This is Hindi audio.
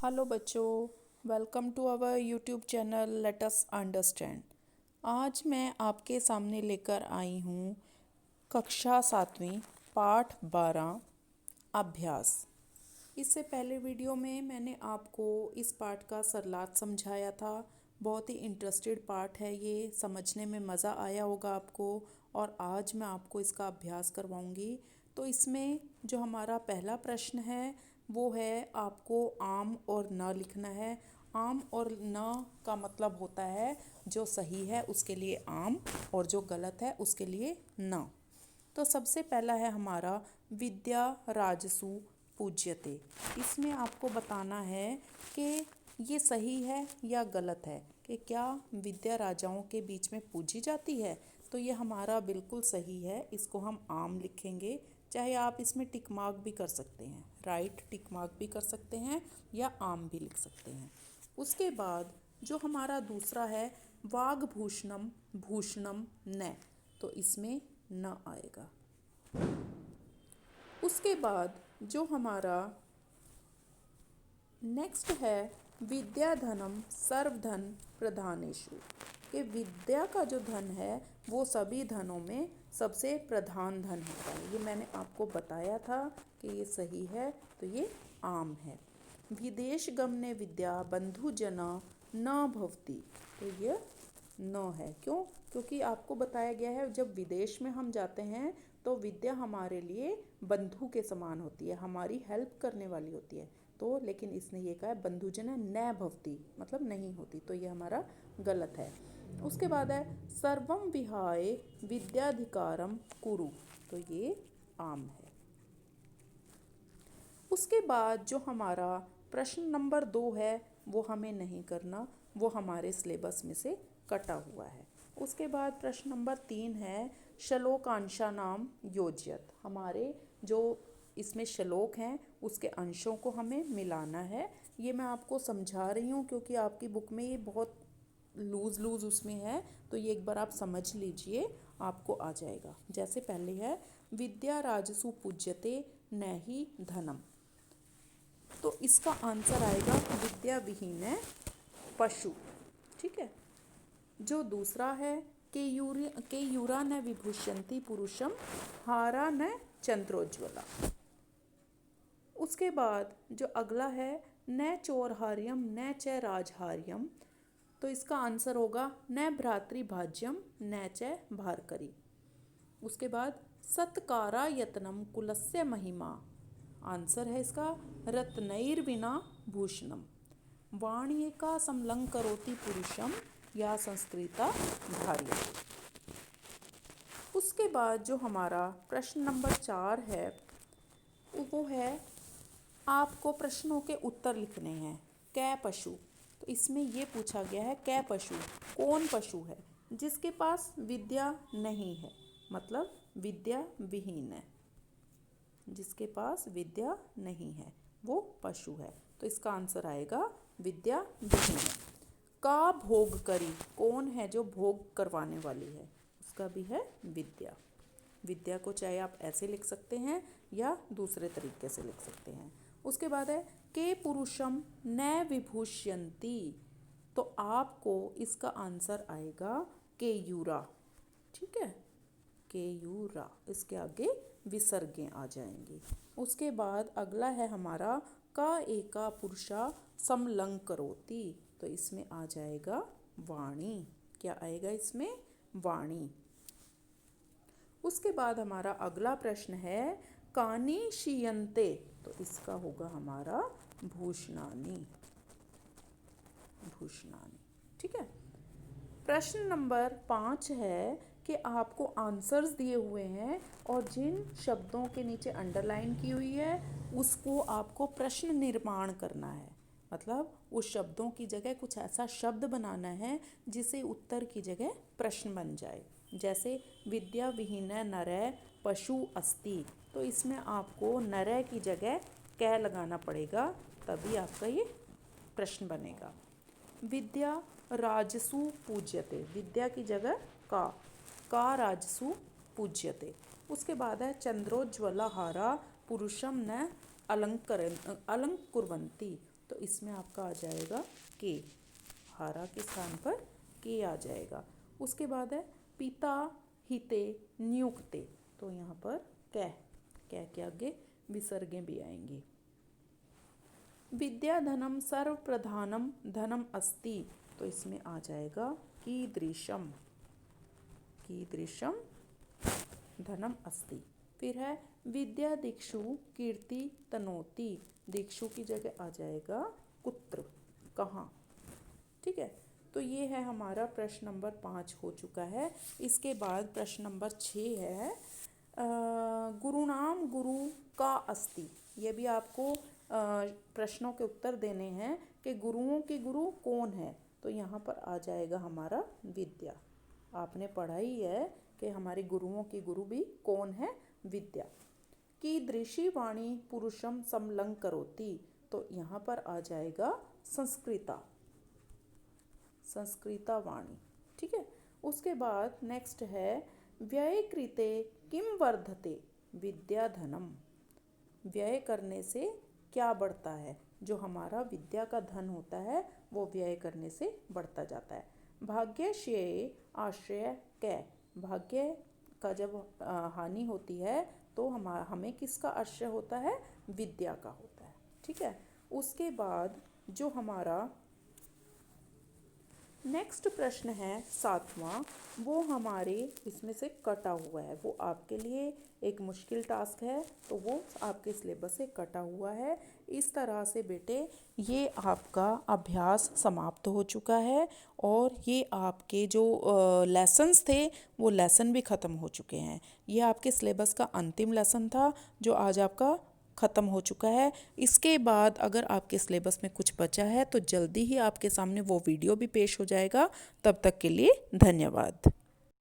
हेलो बच्चों, welcome to our YouTube channel let us understand. आज मैं आपके सामने लेकर आई हूँ कक्षा 7वीं पाठ 12 अभ्यास। इससे पहले वीडियो में मैंने आपको इस पाठ का सरलाट समझाया था। बहुत ही इंटरेस्टेड पाठ है, ये समझने में मज़ा आया होगा आपको। और आज मैं आपको इसका अभ्यास करवाऊँगी। तो इसमें जो हमारा पहला प्रश्न है वो है, आपको आम और न लिखना है। आम और न का मतलब होता है जो सही है उसके लिए आम और जो गलत है उसके लिए न। तो सबसे पहला है हमारा विद्या राजसु पूज्यते। इसमें आपको बताना है कि ये सही है या गलत है, कि क्या विद्या राजाओं के बीच में पूजी जाती है। तो ये हमारा बिल्कुल सही है, इसको हम आम लिखेंगे। चाहे आप इसमें टिक मार्क भी कर सकते हैं, राइट टिक मार्क भी कर सकते हैं या आम भी लिख सकते हैं। उसके बाद जो हमारा दूसरा है वाग्भूषणम भूषणम न, तो इसमें न आएगा। उसके बाद जो हमारा नेक्स्ट है विद्याधनम सर्वधन प्रधानेषु, कि विद्या का जो धन है वो सभी धनों में सबसे प्रधान धन होता है। ये मैंने आपको बताया था कि ये सही है, तो ये आम है। विदेश गमने विद्या बंधु जना न भवती, तो ये न है। क्यों? क्योंकि आपको बताया गया है जब विदेश में हम जाते हैं तो विद्या हमारे लिए बंधु के समान होती है, हमारी हेल्प करने वाली होती है। तो लेकिन इसने ये कहा है बंधुजना न भवती, मतलब नहीं होती, तो ये हमारा गलत है। उसके बाद है सर्वम विहाय विद्याधिकारम कुरु, तो ये आम है। उसके बाद जो हमारा प्रश्न नंबर 2 है वो हमें नहीं करना, वो हमारे सिलेबस में से कटा हुआ है। उसके बाद प्रश्न नंबर 3 है श्लोकांशा नाम योज्यत। हमारे जो इसमें श्लोक हैं उसके अंशों को हमें मिलाना है। ये मैं आपको समझा रही हूँ क्योंकि आपकी बुक में ये बहुत लूज़ उसमें है, तो ये एक बार आप समझ लीजिए, आपको आ जाएगा। जैसे पहले है विद्या राजसु पूज्यते न ही धनम, तो इसका आंसर आएगा विद्या विहीन पशु। ठीक है। जो दूसरा है के यूरा न विभूषंति पुरुषम हारा न चंद्रोज्वला। उसके बाद जो अगला है न चोरहार्यम न च राजहार्यम, तो इसका आंसर होगा न भ्रातृभाज्यम न च भारकरी। उसके बाद सत्कारा यत्नम कुलस्य महिमा, आंसर है इसका रत्नैर्विना भूषणम। वाण्येका समलंकरोति पुरुषम या संस्कृता धार्य। उसके बाद जो हमारा प्रश्न नंबर 4 है वो है आपको प्रश्नों के उत्तर लिखने हैं। कै पशु, तो इसमें ये पूछा गया है कै पशु, कौन पशु है जिसके पास विद्या नहीं है, मतलब विद्या विहीन है, जिसके पास विद्या नहीं है वो पशु है। तो इसका आंसर आएगा विद्या विहीन है। का भोग करी, कौन है जो भोग करवाने वाली है, उसका भी है विद्या। विद्या को चाहे आप ऐसे लिख सकते हैं या दूसरे तरीके से लिख सकते हैं। उसके बाद है के पुरुषम न विभूष्यंती, तो आपको इसका आंसर आएगा के यूरा। ठीक है, के यूरा, इसके आगे विसर्गें आ जाएंगी। उसके बाद अगला है हमारा का एका पुरुषा समलंकरोति, तो इसमें आ जाएगा वाणी। क्या आएगा इसमें? वाणी। उसके बाद हमारा अगला प्रश्न है कानी शीयन्ते, तो इसका होगा हमारा भूषणानी, भूषणानी। ठीक है। प्रश्न नंबर 5 है कि आपको आंसर्स दिए हुए हैं और जिन शब्दों के नीचे अंडरलाइन की हुई है उसको आपको प्रश्न निर्माण करना है, मतलब उस शब्दों की जगह कुछ ऐसा शब्द बनाना है जिसे उत्तर की जगह प्रश्न बन जाए। जैसे विद्या विहीन नरय पशु अस्ति, तो इसमें आपको नरय की जगह कै लगाना पड़ेगा, तभी आपका ये प्रश्न बनेगा। विद्या राजसु पूज्यते, विद्या की जगह का राजसु पूज्यते। उसके बाद है चंद्रोज्ज्वला हारा पुरुषम न अलंकुर्वन्ति, तो इसमें आपका आ जाएगा के, हारा के स्थान पर के आ जाएगा। उसके बाद है पिता हिते नियुक्ते, तो यहाँ पर कै के आगे विसर्गें भी आएंगी। विद्या धनम सर्व प्रधानम धनम अस्ति, तो इसमें आ जाएगा कीदृशम, कीदृशम धनम अस्ति। फिर है विद्या दिक्षु कीर्ति तनोति, दिक्षु की जगह आ जाएगा कुत्र, कहाँ। ठीक है, तो ये है हमारा प्रश्न नंबर 5 हो चुका है। इसके बाद प्रश्न नंबर 6 है गुरुणाम गुरु का अस्ति। ये भी आपको प्रश्नों के उत्तर देने हैं कि गुरुओं के गुरु कौन है। तो यहाँ पर आ जाएगा हमारा विद्या। आपने पढ़ा ही है कि हमारे गुरुओं के गुरु भी कौन है, विद्या। कीदृशी वाणी पुरुषम समलंकरोति, तो यहाँ पर आ जाएगा संस्कृता, संस्कृता वाणी। ठीक है, उसके बाद नेक्स्ट है व्यय कृते किम वर्धते विद्या धनम, व्यय करने से क्या बढ़ता है। जो हमारा विद्या का धन होता है वो व्यय करने से बढ़ता जाता है। भाग्यश्रेय आश्रय कै, भाग्य का जब हानि होती है तो हमें किसका आश्रय होता है, विद्या का होता है। ठीक है, उसके बाद जो हमारा नेक्स्ट प्रश्न है 7वां, वो हमारे इसमें से कटा हुआ है। वो आपके लिए एक मुश्किल टास्क है, तो वो आपके सिलेबस से कटा हुआ है। इस तरह से बेटे ये आपका अभ्यास समाप्त हो चुका है और ये आपके जो लेसन्स थे वो लेसन भी ख़त्म हो चुके हैं। ये आपके सिलेबस का अंतिम लेसन था जो आज आपका ख़त्म हो चुका है। इसके बाद अगर आपके सिलेबस में कुछ बचा है तो जल्दी ही आपके सामने वो वीडियो भी पेश हो जाएगा। तब तक के लिए धन्यवाद।